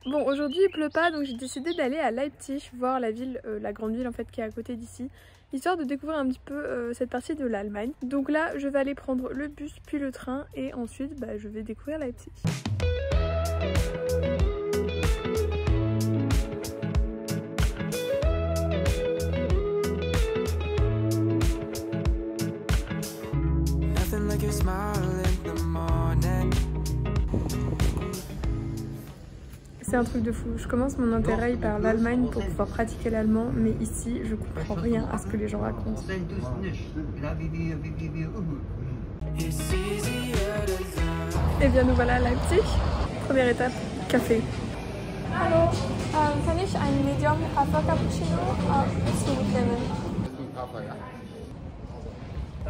Bon, aujourd'hui il pleut pas, donc j'ai décidé d'aller à Leipzig voir la ville, la grande ville en fait qui est à côté d'ici, histoire de découvrir un petit peu cette partie de l'Allemagne. Donc là je vais aller prendre le bus puis le train et ensuite je vais découvrir Leipzig. C'est un truc de fou. Je commence mon intérêt par l'Allemagne pour pouvoir pratiquer l'allemand, mais ici je comprends rien à ce que les gens racontent. Et bien nous voilà à Leipzig. Première étape, café. Hallo, kann ich ein Medium Hafer Cappuccino mit Lemon?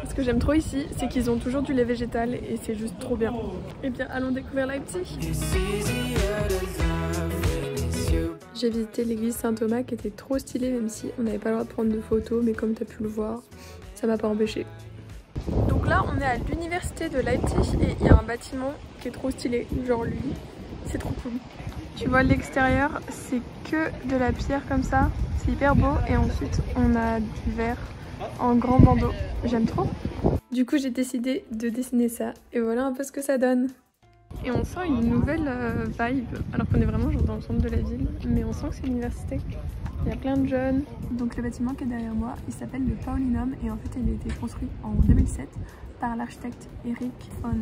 Ce que j'aime trop ici, c'est qu'ils ont toujours du lait végétal et c'est juste trop bien. Et bien allons découvrir Leipzig. J'ai visité l'église Saint-Thomas qui était trop stylée, même si on n'avait pas le droit de prendre de photos, mais comme tu as pu le voir, ça m'a pas empêché. Donc là on est à l'université de Leipzig et il y a un bâtiment qui est trop stylé, genre lui, c'est trop cool. Tu vois l'extérieur, c'est que de la pierre comme ça, c'est hyper beau et ensuite on a du verre en grand bandeau, j'aime trop. Du coup j'ai décidé de dessiner ça et voilà un peu ce que ça donne. Et on sent une nouvelle vibe, alors qu'on est vraiment genre dans le centre de la ville, mais on sent que c'est l'université. Il y a plein de jeunes. Donc le bâtiment qui est derrière moi, il s'appelle le Paulinum et en fait il a été construit en 2007 par l'architecte Erich von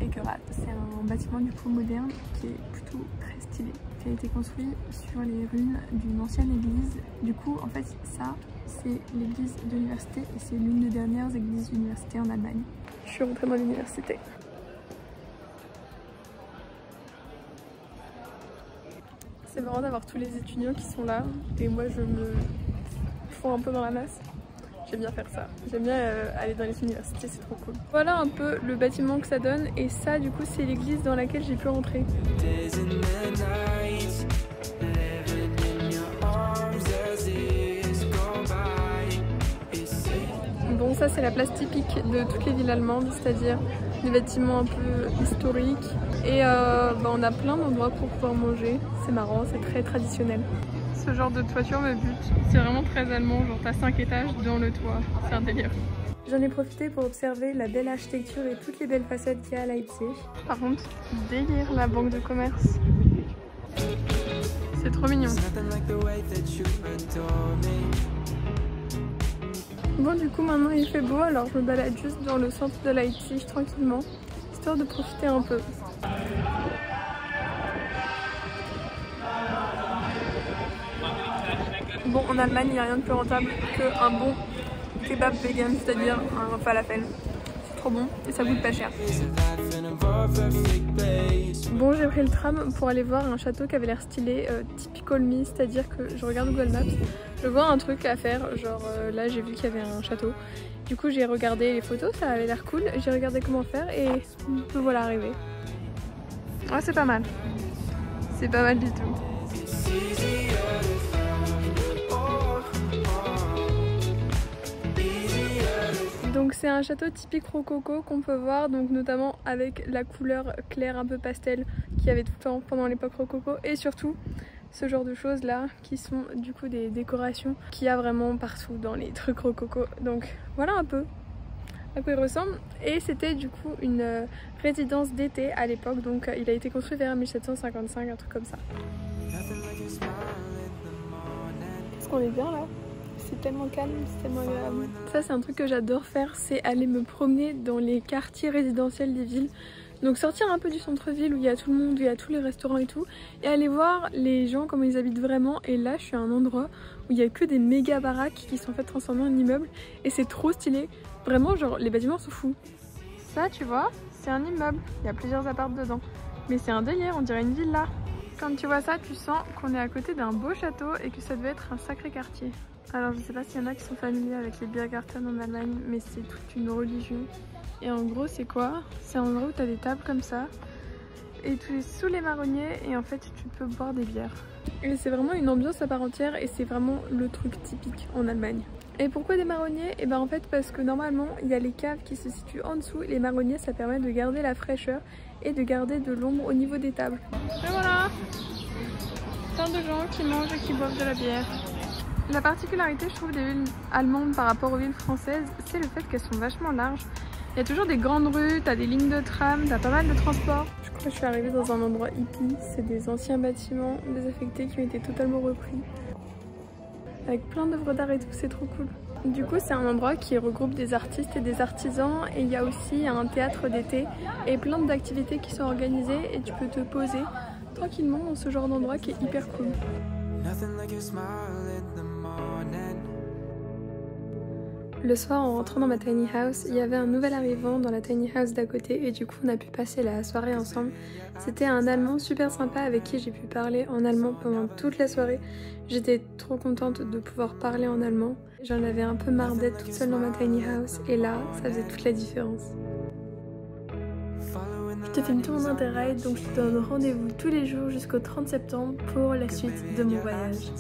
Eckerath. C'est un bâtiment du coup moderne qui est plutôt très stylé, qui a été construit sur les ruines d'une ancienne église. Du coup en fait ça c'est l'église de l'université et c'est l'une des dernières églises d'université en Allemagne. Je suis rentrée dans l'université. C'est marrant d'avoir tous les étudiants qui sont là et moi je me fonds un peu dans la masse. J'aime bien faire ça. J'aime bien aller dans les universités, c'est trop cool. Voilà un peu le bâtiment que ça donne et ça du coup c'est l'église dans laquelle j'ai pu rentrer. Bon ça c'est la place typique de toutes les villes allemandes, c'est-à-dire des bâtiments un peu historiques et on a plein d'endroits pour pouvoir manger, c'est marrant, c'est très traditionnel. Ce genre de toiture me bute, c'est vraiment très allemand, genre t'as 5 étages dans le toit, c'est un délire. J'en ai profité pour observer la belle architecture et toutes les belles façades qu'il y a à Leipzig. Par contre, délire la banque de commerce. C'est trop mignon. Bon du coup maintenant il fait beau alors je me balade juste dans le centre de Leipzig tranquillement, histoire de profiter un peu. Bon en Allemagne il n'y a rien de plus rentable qu'un bon kebab vegan, c'est-à-dire un falafel. C'est trop bon et ça coûte pas cher. Bon j'ai pris le tram pour aller voir un château qui avait l'air stylé, typical me, c'est-à-dire que je regarde Google Maps, je vois un truc à faire, genre là j'ai vu qu'il y avait un château. Du coup j'ai regardé les photos, ça avait l'air cool, j'ai regardé comment faire et me voilà arrivé. Ouais c'est pas mal, c'est pas mal du tout. Donc c'est un château typique rococo qu'on peut voir, donc notamment avec la couleur claire un peu pastel qu'il y avait tout le temps pendant l'époque rococo et surtout ce genre de choses là qui sont du coup des décorations qu'il y a vraiment partout dans les trucs rococo. Donc voilà un peu à quoi il ressemble et c'était du coup une résidence d'été à l'époque, donc il a été construit vers 1755, un truc comme ça. Est-ce qu'on est bien là? C'est tellement calme, c'est tellement agréable. Ça c'est un truc que j'adore faire, c'est aller me promener dans les quartiers résidentiels des villes. Donc sortir un peu du centre-ville où il y a tout le monde, où il y a tous les restaurants et tout, et aller voir les gens comment ils habitent vraiment. Et là je suis à un endroit où il y a que des méga baraques qui sont en fait transformées en immeubles et c'est trop stylé. Vraiment genre les bâtiments sont fous. Ça tu vois, c'est un immeuble, il y a plusieurs apparts dedans. Mais c'est un délire, on dirait une villa. Quand tu vois ça, tu sens qu'on est à côté d'un beau château et que ça devait être un sacré quartier. Alors je sais pas s'il y en a qui sont familiers avec les Biergarten en Allemagne, mais c'est toute une religion. Et en gros c'est quoi? C'est un endroit où tu as des tables comme ça et tu es sous les marronniers et en fait tu peux boire des bières. Et c'est vraiment une ambiance à part entière et c'est vraiment le truc typique en Allemagne. Et pourquoi des marronniers? Et ben en fait parce que normalement il y a les caves qui se situent en dessous et les marronniers ça permet de garder la fraîcheur et de garder de l'ombre au niveau des tables. Et voilà! plein de gens qui mangent et qui boivent de la bière. La particularité, je trouve, des villes allemandes par rapport aux villes françaises, c'est le fait qu'elles sont vachement larges. Il y a toujours des grandes rues, t'as des lignes de tram, t'as pas mal de transports. Je crois que je suis arrivée dans un endroit hippie, c'est des anciens bâtiments désaffectés qui ont été totalement repris. Avec plein d'œuvres d'art et tout, c'est trop cool. Du coup, c'est un endroit qui regroupe des artistes et des artisans et il y a aussi un théâtre d'été et plein d'activités qui sont organisées et tu peux te poser tranquillement dans ce genre d'endroit qui est hyper cool. Le soir, en rentrant dans ma tiny house, il y avait un nouvel arrivant dans la tiny house d'à côté et du coup on a pu passer la soirée ensemble. C'était un Allemand super sympa avec qui j'ai pu parler en allemand pendant toute la soirée. J'étais trop contente de pouvoir parler en allemand. J'en avais un peu marre d'être toute seule dans ma tiny house et là, ça faisait toute la différence. Je te filme tout mon intérêt, donc je te donne rendez-vous tous les jours jusqu'au 30 septembre pour la suite de mon voyage.